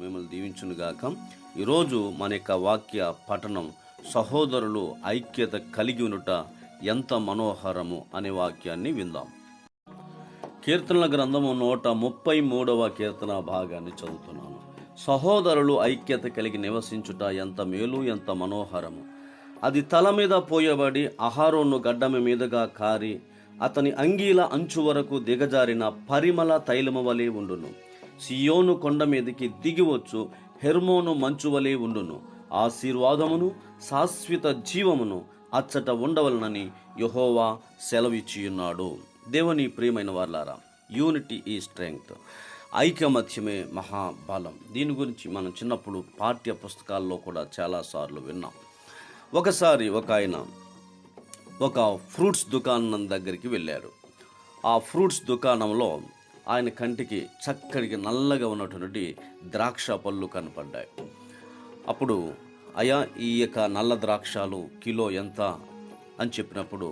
మిమ్మల్ని దీవించునుగాక. ఈరోజు మన యొక్క వాక్య పఠనం సహోదరులు ఐక్యత కలిగి ఉండుట ఎంత మనోహరము అనే వాక్యాన్ని విందాం. కీర్తనల గ్రంథము 133వ కీర్తన భాగాన్ని చదువుతున్నాను. సహోదరులు ఐక్యత కలిగి నివసించుట ఎంత మేలు, ఎంత మనోహరము. అది తల మీద పోయబడి అహరోను గడ్డమి మీదుగా కారి అతని అంగీల అంచు వరకు దిగజారిన పరిమళ తైలము వలె ఉండును. సియోను కొండ మీదకి దిగివచ్చు హెర్మోను మంచు వలె ఉండును. ఆశీర్వాదమును శాశ్వత జీవమును అచ్చట ఉండవలనని యెహోవా సెలవిచ్చియున్నాడు. దేవుని ప్రియమైన వారలారా, యూనిటీ ఈ స్ట్రెంగ్త్, ఐకమత్యమే మహాబలం. దీని గురించి మనం చిన్నప్పుడు పాఠ్య పుస్తకాల్లో కూడా చాలాసార్లు విన్నాం. ఒకసారి ఒక ఆయన ఒక ఫ్రూట్స్ దుకాణం దగ్గరికి వెళ్ళాడు. ఆ ఫ్రూట్స్ దుకాణంలో ఆయన కంటికి చక్కటి నల్లగా ఉన్నటువంటి ద్రాక్ష పళ్ళు కనపడ్డాయి. అప్పుడు అయ్యా, ఈ యొక్క నల్ల ద్రాక్షాలు కిలో ఎంత అని చెప్పినప్పుడు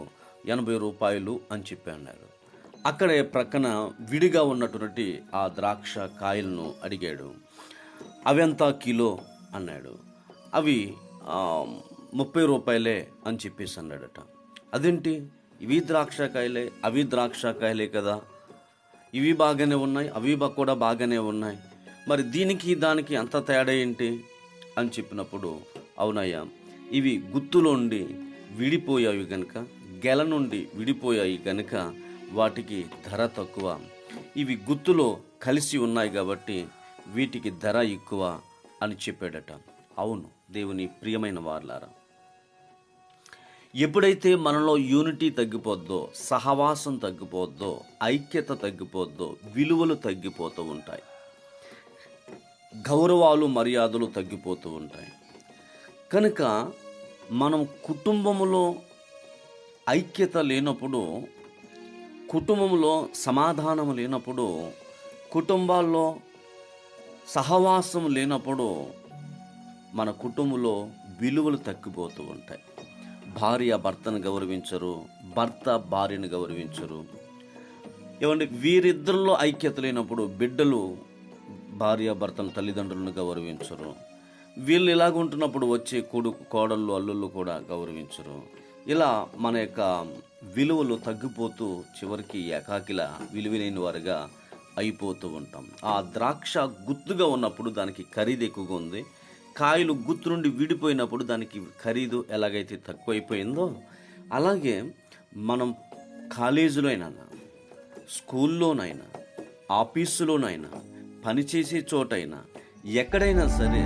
80 రూపాయలు అని చెప్పి అన్నాడు. అక్కడే ప్రక్కన విడిగా ఉన్నటువంటి ఆ ద్రాక్ష కాయలను అడిగాడు. అవెంత కిలో అన్నాడు. అవి 30 రూపాయలే అని చెప్పేసి అన్నాడట. అదేంటి, ఇవి ద్రాక్షకాయలే అవి ద్రాక్షకాయలే కదా, ఇవి బాగానే ఉన్నాయి అవి కూడా బాగానే ఉన్నాయి, మరి దీనికి దానికి అంత తేడా ఏంటి అని చెప్పినప్పుడు, అవునయ్యా, ఇవి గుత్తులోండి విడిపోయాయి గనుక, గెల నుండి విడిపోయాయి గనుక వాటికి ధర తక్కువ. ఇవి గుత్తులో కలిసి ఉన్నాయి కాబట్టి వీటికి ధర ఎక్కువ అని చెప్పాడట. అవును, దేవుని ప్రియమైన వారలారా, ఎప్పుడైతే మనలో యూనిటీ తగ్గిపోద్దో, సహవాసం తగ్గిపోద్దో, ఐక్యత తగ్గిపోద్దో, విలువలు తగ్గిపోతూ ఉంటాయి, గౌరవాలు మర్యాదలు తగ్గిపోతూ ఉంటాయి. కనుక మనం కుటుంబంలో ఐక్యత లేనప్పుడు, కుటుంబంలో సమాధానం లేనప్పుడు, కుటుంబాల్లో సహవాసం లేనప్పుడు మన కుటుంబంలో విలువలు తగ్గిపోతూ ఉంటాయి. భార్య భర్తను గౌరవించరు, భర్త భార్యను గౌరవించరు. ఏమంటే, వీరిద్దరిలో ఐక్యత లేనప్పుడు బిడ్డలు భార్య భర్తను తల్లిదండ్రులను గౌరవించరు. వీళ్ళు ఇలాగుంటున్నప్పుడు వచ్చే కొడుకు కోడళ్ళు అల్లుళ్ళు కూడా గౌరవించరు. ఇలా మన యొక్క విలువలు తగ్గిపోతూ చివరికి ఏకాకిలా విలువలేని వారుగా అయిపోతూ ఉంటాం. ఆ ద్రాక్ష గుత్తుగా ఉన్నప్పుడు దానికి ఖరీదు ఎక్కువగా ఉంది. కాయలు గుత్తు నుండి విడిపోయినప్పుడు దానికి ఖరీదు ఎలాగైతే తక్కువైపోయిందో, అలాగే మనం కాలేజీలో అయినా, స్కూల్లోనైనా, ఆఫీసులోనైనా, పనిచేసే చోటైనా, ఎక్కడైనా సరే